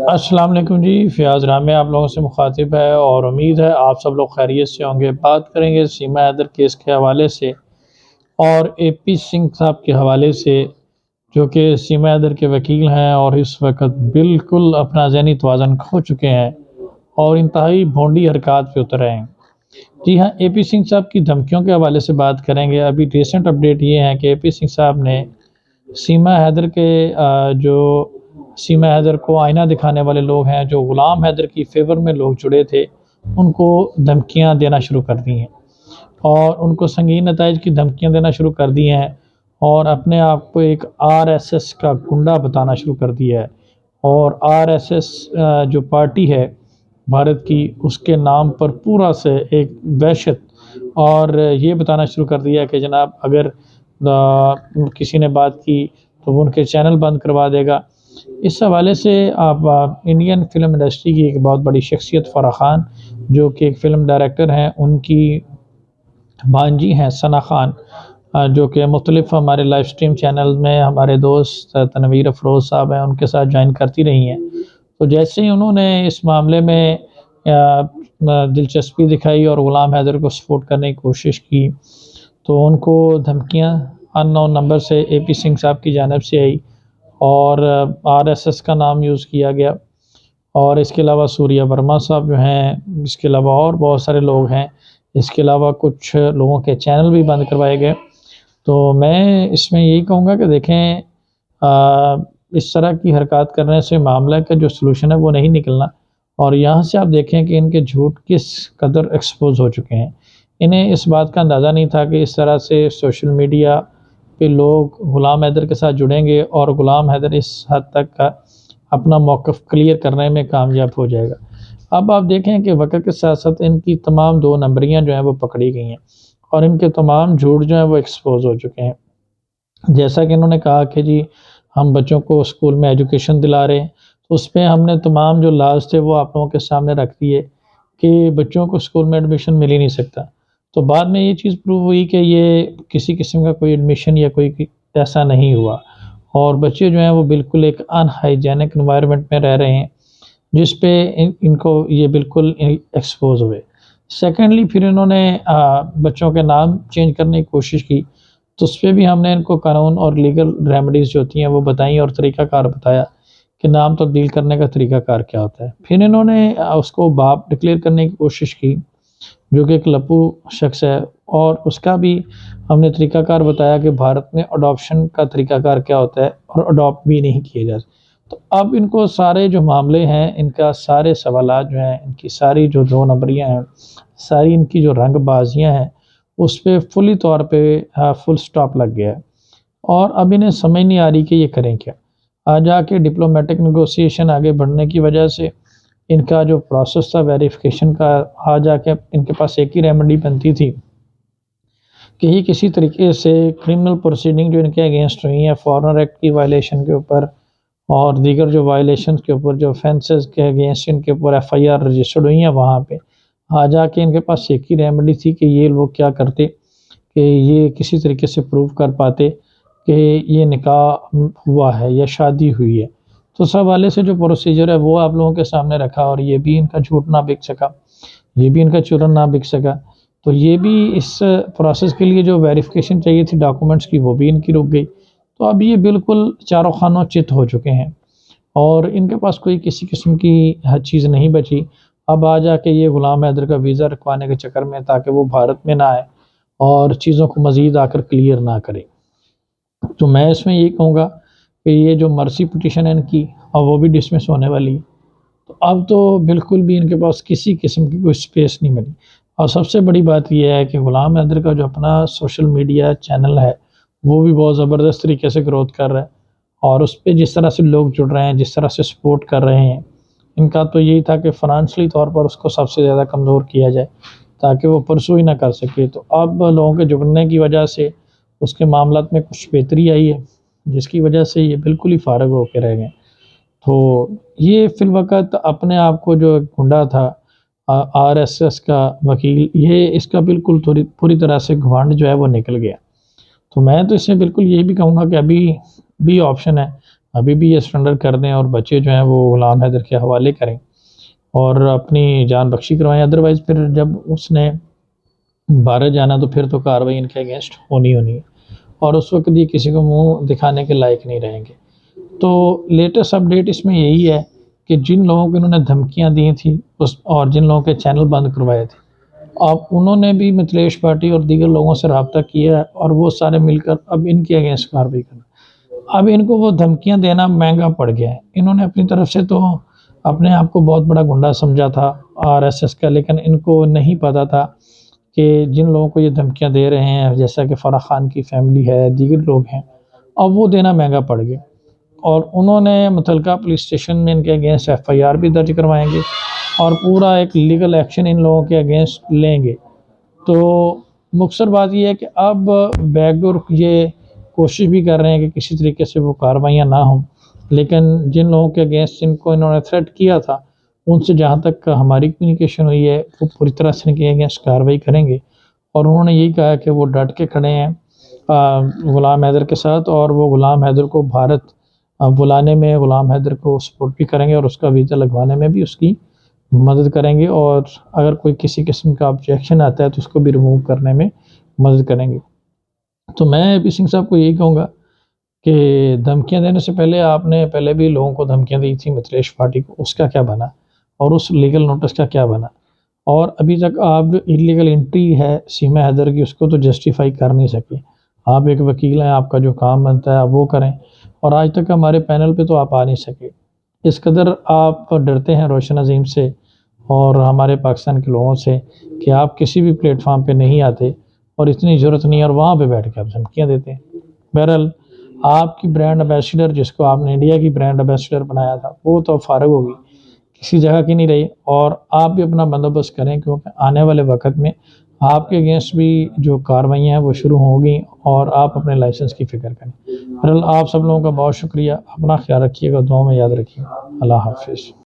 السلام علیکم جی، فیاض رام آپ لوگوں سے مخاطب ہے اور امید ہے آپ سب لوگ خیریت سے ہوں گے۔ بات کریں گے سیما حیدر کیس کے حوالے سے اور اے پی سنگھ صاحب کے حوالے سے، جو کہ سیما حیدر کے وکیل ہیں اور اس وقت بالکل اپنا ذہنی توازن کھو چکے ہیں اور انتہائی بھونڈی حرکات پہ اتر رہے ہیں۔ جی ہاں، اے پی سنگھ صاحب کی دھمکیوں کے حوالے سے بات کریں گے۔ ابھی ریسنٹ اپڈیٹ یہ ہے کہ اے پی سنگھ صاحب نے سیما حیدر کے جو سیما حیدر کو آئینہ دکھانے والے لوگ ہیں، جو غلام حیدر کی فیور میں لوگ جڑے تھے، ان کو دھمکیاں دینا شروع کر دی ہیں اور ان کو سنگین نتائج کی دھمکیاں دینا شروع کر دی ہیں اور اپنے آپ کو ایک آر ایس ایس کا گنڈا بتانا شروع کر دیا ہے۔ اور آر ایس ایس جو پارٹی ہے بھارت کی، اس کے نام پر پورا سے ایک وحشت اور یہ بتانا شروع کر دیا کہ جناب اگر کسی نے بات کی تو وہ ان کے چینل بند کروا دے گا۔ اس حوالے سے آپ انڈین فلم انڈسٹری کی ایک بہت بڑی شخصیت فرح خان، جو کہ ایک فلم ڈائریکٹر ہیں، ان کی بانجی ہیں ثنا خان، جو کہ مختلف ہمارے لائیو سٹریم چینل میں ہمارے دوست تنویر افروز صاحب ہیں، ان کے ساتھ جوائن کرتی رہی ہیں۔ تو جیسے ہی انہوں نے اس معاملے میں دلچسپی دکھائی اور غلام حیدر کو سپورٹ کرنے کی کوشش کی، تو ان کو دھمکیاں ان نون نمبر سے اے پی سنگھ صاحب کی جانب سے آئی اور آر ایس ایس کا نام یوز کیا گیا۔ اور اس کے علاوہ سوریہ ورما صاحب جو ہیں، اس کے علاوہ اور بہت سارے لوگ ہیں، اس کے علاوہ کچھ لوگوں کے چینل بھی بند کروائے گئے۔ تو میں اس میں یہی کہوں گا کہ دیکھیں، اس طرح کی حرکات کرنے سے معاملہ کا جو سلوشن ہے وہ نہیں نکلنا، اور یہاں سے آپ دیکھیں کہ ان کے جھوٹ کس قدر ایکسپوز ہو چکے ہیں۔ انہیں اس بات کا اندازہ نہیں تھا کہ اس طرح سے سوشل میڈیا پہ لوگ غلام حیدر کے ساتھ جڑیں گے اور غلام حیدر اس حد تک کا اپنا موقف کلیئر کرنے میں کامیاب ہو جائے گا۔ اب آپ دیکھیں کہ وقت کے ساتھ ساتھ ان کی تمام دو نمبریاں جو ہیں وہ پکڑی گئی ہیں اور ان کے تمام جھوٹ جو ہیں وہ ایکسپوز ہو چکے ہیں۔ جیسا کہ انہوں نے کہا کہ جی ہم بچوں کو اسکول میں ایجوکیشن دلا رہے ہیں، تو اس پہ ہم نے تمام جو لاز تھے وہ آپ لوگوں کے سامنے رکھ دیے کہ بچوں کو اسکول میں ایڈمیشن مل ہی نہیں سکتا۔ تو بعد میں یہ چیز پروو ہوئی کہ یہ کسی قسم کا کوئی ایڈمیشن یا کوئی ایسا نہیں ہوا، اور بچے جو ہیں وہ بالکل ایک ان ہائیجینک انوائرمنٹ میں رہ رہے ہیں، جس پہ ان کو یہ بالکل ایکسپوز ہوئے۔ سیکنڈلی پھر انہوں نے بچوں کے نام چینج کرنے کی کوشش کی، تو اس پہ بھی ہم نے ان کو قانون اور لیگل ریمیڈیز جو ہوتی ہیں وہ بتائیں اور طریقہ کار بتایا کہ نام تبدیل کرنے کا طریقہ کار کیا ہوتا ہے۔ پھر انہوں نے اس کو باپ ڈکلیئر کرنے کی کوشش کی، جو کہ ایک لپو شخص ہے، اور اس کا بھی ہم نے طریقہ کار بتایا کہ بھارت میں اڈاپشن کا طریقہ کار کیا ہوتا ہے اور اڈاپٹ بھی نہیں کیے جاتے۔ تو اب ان کو سارے جو معاملے ہیں، ان کا سارے سوالات جو ہیں، ان کی ساری جو دو نمبریاں ہیں، ساری ان کی جو رنگ بازیاں ہیں، اس پہ فلی طور پہ فل سٹاپ لگ گیا ہے، اور اب انہیں سمجھ نہیں آ رہی کہ یہ کریں کیا۔ جا کے ڈپلومیٹک نیگوسیشن آگے بڑھنے کی وجہ سے ان کا جو پروسیس تھا ویریفیکیشن کا، جا کے ان کے پاس ایک ہی ریمیڈی بنتی تھی کہ ہی کسی طریقے سے کرمنل پروسیڈنگ جو ان کے اگینسٹ ہوئی ہیں فارنر ایکٹ کی وائلیشن کے اوپر اور دیگر جو وائلیشن کے اوپر، جو offences کے اگینسٹ ان کے اوپر ایف آئی آر رجسٹرڈ ہوئی ہیں، وہاں پہ جا کے ان کے پاس ایک ہی ریمیڈی تھی کہ یہ لوگ کیا کرتے کہ یہ کسی طریقے سے پروو کر پاتے کہ یہ نکاح ہوا ہے یا شادی ہوئی ہے۔ تو اس حوالے سے جو پروسیجر ہے وہ آپ لوگوں کے سامنے رکھا، اور یہ بھی ان کا جھوٹ نہ بک سکا، یہ بھی ان کا چورن نہ بک سکا۔ تو یہ بھی اس پروسیس کے لیے جو ویریفیکیشن چاہیے تھی ڈاکومنٹس کی، وہ بھی ان کی رک گئی۔ تو اب یہ بالکل چاروں خانوں چت ہو چکے ہیں اور ان کے پاس کوئی کسی قسم کی چیز نہیں بچی۔ اب جا کے یہ غلام حیدر کا ویزا رکھوانے کے چکر میں، تاکہ وہ بھارت میں نہ آئے اور چیزوں کو مزید آ کر کلیئر نہ کرے۔ تو میں اس میں یہی کہوں گا کہ یہ جو مرسی پٹیشن ہے ان کی، اور وہ بھی ڈسمس ہونے والی ہے، تو اب تو بالکل بھی ان کے پاس کسی قسم کی کوئی سپیس نہیں ملی۔ اور سب سے بڑی بات یہ ہے کہ غلام حیدر کا جو اپنا سوشل میڈیا چینل ہے، وہ بھی بہت زبردست طریقے سے گروتھ کر رہا ہے، اور اس پہ جس طرح سے لوگ جڑ رہے ہیں، جس طرح سے سپورٹ کر رہے ہیں، ان کا تو یہی تھا کہ فنانشلی طور پر اس کو سب سے زیادہ کمزور کیا جائے تاکہ وہ پرسو ہی نہ کر سکے۔ تو اب لوگوں کے جڑنے کی وجہ سے اس کے معاملات میں کچھ بہتری آئی ہے، جس کی وجہ سے یہ بالکل ہی فارغ ہو کے رہ گئے۔ تو یہ فی الوقت اپنے آپ کو جو گنڈا تھا، آر ایس ایس کا وکیل، یہ اس کا بالکل پوری طرح سے گھمنڈ جو ہے وہ نکل گیا۔ تو میں تو اس میں بالکل یہی بھی کہوں گا کہ ابھی بھی آپشن ہے، ابھی بھی یہ سرنڈر کر دیں اور بچے جو ہیں وہ غلام حیدر کے حوالے کریں اور اپنی جان بخشی کروائیں، ادروائز پھر جب اس نے بھارت جانا تو پھر تو کارروائی ان کے اگینسٹ ہونی ہے، اور اس وقت یہ کسی کو منہ دکھانے کے لائق نہیں رہیں گے۔ تو لیٹسٹ اپڈیٹ اس میں یہی ہے کہ جن لوگوں کو انہوں نے دھمکیاں دی تھیں اور جن لوگوں کے چینل بند کروائے تھے، اب انہوں نے بھی متھلیش پارٹی اور دیگر لوگوں سے رابطہ کیا ہے اور وہ سارے مل کر اب ان کے اگینسٹ کارروائی کرنا۔ اب ان کو وہ دھمکیاں دینا مہنگا پڑ گیا ہے۔ انہوں نے اپنی طرف سے تو اپنے آپ کو بہت بڑا گنڈا سمجھا تھا RSS کا، لیکن ان کو نہیں پتا تھا کہ جن لوگوں کو یہ دھمکیاں دے رہے ہیں، جیسا کہ فرح خان کی فیملی ہے، دیگر لوگ ہیں، اب وہ دینا مہنگا پڑ گیا، اور انہوں نے متعلقہ پولیس اسٹیشن میں ان کے اگینسٹ FIR بھی درج کروائیں گے اور پورا ایک لیگل ایکشن ان لوگوں کے اگینسٹ لیں گے۔ تو مختصر بات یہ ہے کہ اب بیک ڈور یہ کوشش بھی کر رہے ہیں کہ کسی طریقے سے وہ کاروائیاں نہ ہوں، لیکن جن لوگوں کے اگینسٹ جن کو انہوں نے تھریٹ کیا تھا ان سے جہاں تک ہماری کمیونیکیشن ہوئی ہے وہ پوری طرح سے ان کے اگینسٹ کارروائی کریں گے، اور انہوں نے یہی کہا کہ وہ ڈٹ کے کھڑے ہیں غلام حیدر کے ساتھ، اور وہ غلام حیدر کو بھارت بلانے میں غلام حیدر کو سپورٹ بھی کریں گے اور اس کا ویزا لگوانے میں بھی اس کی مدد کریں گے، اور اگر کوئی کسی قسم کا آبجیکشن آتا ہے تو اس کو بھی ریموو کرنے میں مدد کریں گے۔ تو میں AP سنگھ صاحب کو یہی کہوں گا کہ دھمکیاں دینے سے پہلے آپ نے پہلے بھی لوگوں کو دھمکیاں دی تھیں متھلیش پارٹی کو، اس کا کیا بنا اور اس لیگل نوٹس کا کیا بنا، اور ابھی تک آپ جو انلیگل انٹری ہے سیما حیدر کی اس کو تو جسٹیفائی کر نہیں سکے۔ آپ ایک وکیل ہیں، آپ کا جو کام بنتا ہے آپ وہ کریں، اور آج تک ہمارے پینل پہ تو آپ آ نہیں سکے۔ اس قدر آپ ڈرتے ہیں روشن عظیم سے اور ہمارے پاکستان کے لوگوں سے کہ آپ کسی بھی پلیٹ فارم پہ نہیں آتے، اور اتنی ضرورت نہیں ہے اور وہاں پہ بیٹھ کے آپ دھمکیاں دیتے ہیں۔ بہرحال آپ کی برانڈ ایمبیسیڈر، جس کو آپ نے انڈیا کی برانڈ ایمبیسیڈر بنایا تھا، وہ تو فارغ ہوگی، کسی جگہ کی نہیں رہی، اور آپ بھی اپنا بندوبست کریں کیونکہ آنے والے وقت میں آپ کے اگینسٹ بھی جو کاروائیاں ہیں وہ شروع ہوں گی، اور آپ اپنے لائسنس کی فکر کریں۔ بہرحال آپ سب لوگوں کا بہت شکریہ، اپنا خیال رکھیے گا، دعاؤں میں یاد رکھیے گا۔ اللہ حافظ۔